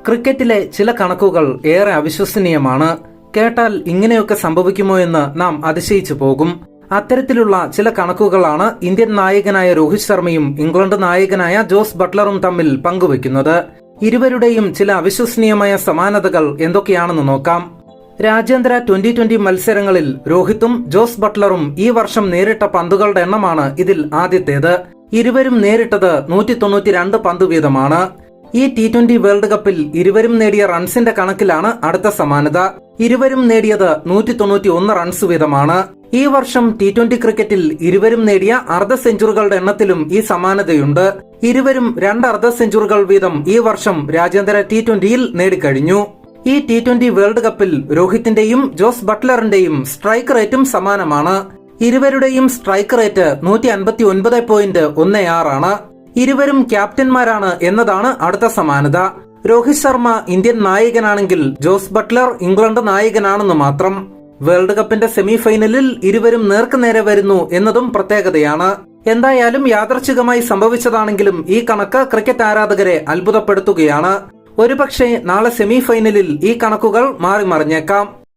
ക്രിക്കറ്റിലെ ചില കണക്കുകൾ ഏറെ അവിശ്വസനീയമാണ്. കേട്ടാൽ ഇങ്ങനെയൊക്കെ സംഭവിക്കുമോ എന്ന് നാം അതിശയിച്ചു പോകും. അത്തരത്തിലുള്ള ചില കണക്കുകളാണ് ഇന്ത്യൻ നായകനായ രോഹിത് ശർമ്മയും ഇംഗ്ലണ്ട് നായകനായ ജോസ് ബട്ട്ലറും തമ്മിൽ പങ്കുവയ്ക്കുന്നത്. ഇരുവരുടെയും ചില അവിശ്വസനീയമായ സമാനതകൾ എന്തൊക്കെയാണെന്ന് നോക്കാം. രാജ്യാന്തര ട്വന്റി മത്സരങ്ങളിൽ രോഹിത്തും ജോസ് ബട്ട്ലറും ഈ വർഷം നേരിട്ട പന്തുകളുടെ എണ്ണമാണ് ഇതിൽ ആദ്യത്തേത്. ഇരുവരും നേരിട്ടത് 192 പന്ത് വീതമാണ്. ഈ T20 വേൾഡ് കപ്പിൽ ഇരുവരും നേടിയ റൺസിന്റെ കണക്കിലാണ് അടുത്ത സമാനത. ഇരുവരും നേടിയത് 191 റൺസ് വീതമാണ്. ഈ വർഷം T20 ക്രിക്കറ്റിൽ ഇരുവരും നേടിയ അർദ്ധ സെഞ്ചുറികളുടെ എണ്ണത്തിലും ഈ സമാനതയുണ്ട്. ഇരുവരും 2 അർദ്ധ സെഞ്ചുറികൾ വീതം ഈ വർഷം രാജ്യാന്തര T20യിൽ നേടിക്കഴിഞ്ഞു. ഈ T20 വേൾഡ് കപ്പിൽ രോഹിത്തിന്റെയും ജോസ് ബട്ട്ലറിന്റെയും സ്ട്രൈക്ക് റേറ്റും സമാനമാണ്. ഇരുവരുടെയും സ്ട്രൈക്ക് റേറ്റ് 159.16 ആണ്. ഇരുവരും ക്യാപ്റ്റന്മാരാണ് എന്നതാണ് അടുത്ത സമാനത. രോഹിത് ശർമ്മ ഇന്ത്യൻ നായകനാണെങ്കിൽ ജോസ് ബട്ട്ലർ ഇംഗ്ലണ്ട് നായകനാണെന്ന് മാത്രം. വേൾഡ് കപ്പിന്റെ സെമി ഫൈനലിൽ ഇരുവരും നേർക്കുനേരെ വരുന്നു എന്നതും പ്രത്യേകതയാണ്. എന്തായാലും യാദർച്ഛികമായി സംഭവിച്ചതാണെങ്കിലും ഈ കണക്ക് ക്രിക്കറ്റ് ആരാധകരെ അത്ഭുതപ്പെടുത്തുകയാണ്. ഒരുപക്ഷെ നാളെ സെമി ഫൈനലിൽ ഈ കണക്കുകൾ മാറിമറിഞ്ഞേക്കാം.